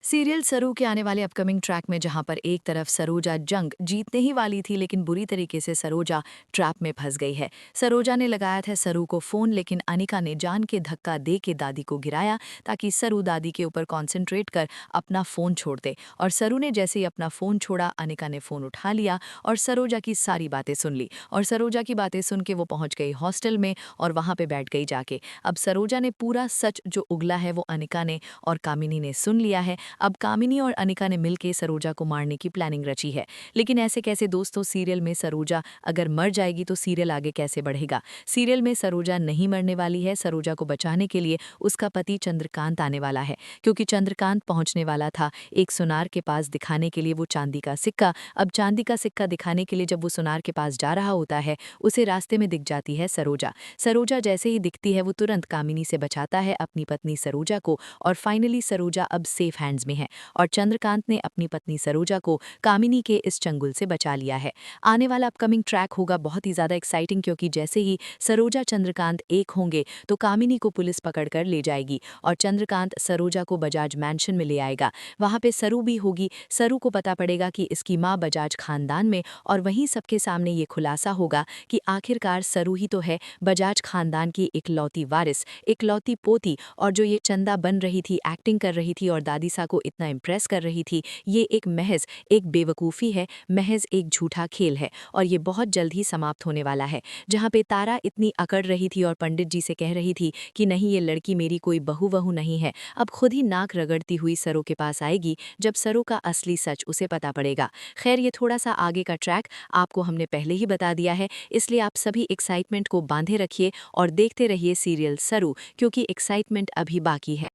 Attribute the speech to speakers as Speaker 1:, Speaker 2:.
Speaker 1: Serial सरू के आने वाले अपकमिंग ट्रैक में जहां पर एक तरफ सरोजा जंग जीतने ही वाली थी लेकिन बुरी तरीके से सरोजा ट्रैप में फंस गई है। सरोजा ने लगाया था सरू को फोन लेकिन अनिका ने जान के धक्का दे के दादी को गिराया ताकि सरू दादी के ऊपर कॉन्सेंट्रेट कर अपना फोन छोड़ दे। और सरू ने जैसे ही अपना फोन छोड़ा अनिका ने फोन उठा लिया और सरोजा की सारी बातें सुन ली। और सरोजा की बातें सुन के वो पहुंच गई हॉस्टल में और वहां पे बैठ गई जाके। अब सरोजा ने पूरा सच जो उगला है वो अनिका ने और कामिनी ने सुन लिया है। अब कामिनी और अनिका ने मिलकर सरोजा को मारने की प्लानिंग रची है। लेकिन ऐसे कैसे दोस्तों, सीरियल में सरोजा अगर मर जाएगी तो सीरियल आगे कैसे बढ़ेगा। सीरियल में सरोजा नहीं मरने वाली है। सरोजा को बचाने के लिए उसका पति चंद्रकांत आने वाला है, क्योंकि चंद्रकांत पहुंचने वाला था एक सुनार के पास दिखाने के लिए वो चांदी का सिक्का। अब चांदी का सिक्का दिखाने के लिए जब वो सुनार के पास जा रहा होता है उसे रास्ते में दिख जाती है सरोजा। सरोजा जैसे ही दिखती है वो तुरंत कामिनी से बचाता है अपनी पत्नी सरोजा को और फाइनली सरोजा अब सेफ हैंड्स में है और चंद्रकांत ने अपनी पत्नी सरोजा को कामिनी के इस चंगुल से बचा लिया है। आने वाला अपकमिंग ट्रैक होगा बहुत ही ज़्यादा एक्साइटिंग, क्योंकि जैसे ही सरोजा चंद्रकांत एक होंगे तो कामिनी को पुलिस पकड़कर ले जाएगी और चंद्रकांत सरोजा को बजाज मैंशन में ले आएगा। वहाँ पे सरू भी होगी। सरू को पता पड़ेगा कि इसकी माँ बजाज खानदान में, और वहीं सबके सामने ये खुलासा होगा कि आखिरकार सरू ही तो है बजाज खानदान की इकलौती वारिस, इकलौती पोती। और जो ये चंदा बन रही थी, एक्टिंग कर रही थी और दादी सा को इतना इम्प्रेस कर रही थी, ये महज एक बेवकूफ़ी है, महज एक झूठा खेल है और ये बहुत जल्द ही समाप्त होने वाला है। जहाँ पे तारा इतनी अकड़ रही थी और पंडित जी से कह रही थी कि नहीं, ये लड़की मेरी कोई बहू वहू नहीं है, अब खुद ही नाक रगड़ती हुई सरो के पास आएगी जब सरो का असली सच उसे पता पड़ेगा। खैर, ये थोड़ा सा आगे का ट्रैक आपको हमने पहले ही बता दिया है, इसलिए आप सभी एक्साइटमेंट को बांधे रखिए और देखते रहिए सीरियल सरू, क्योंकि एक्साइटमेंट अभी बाकी है।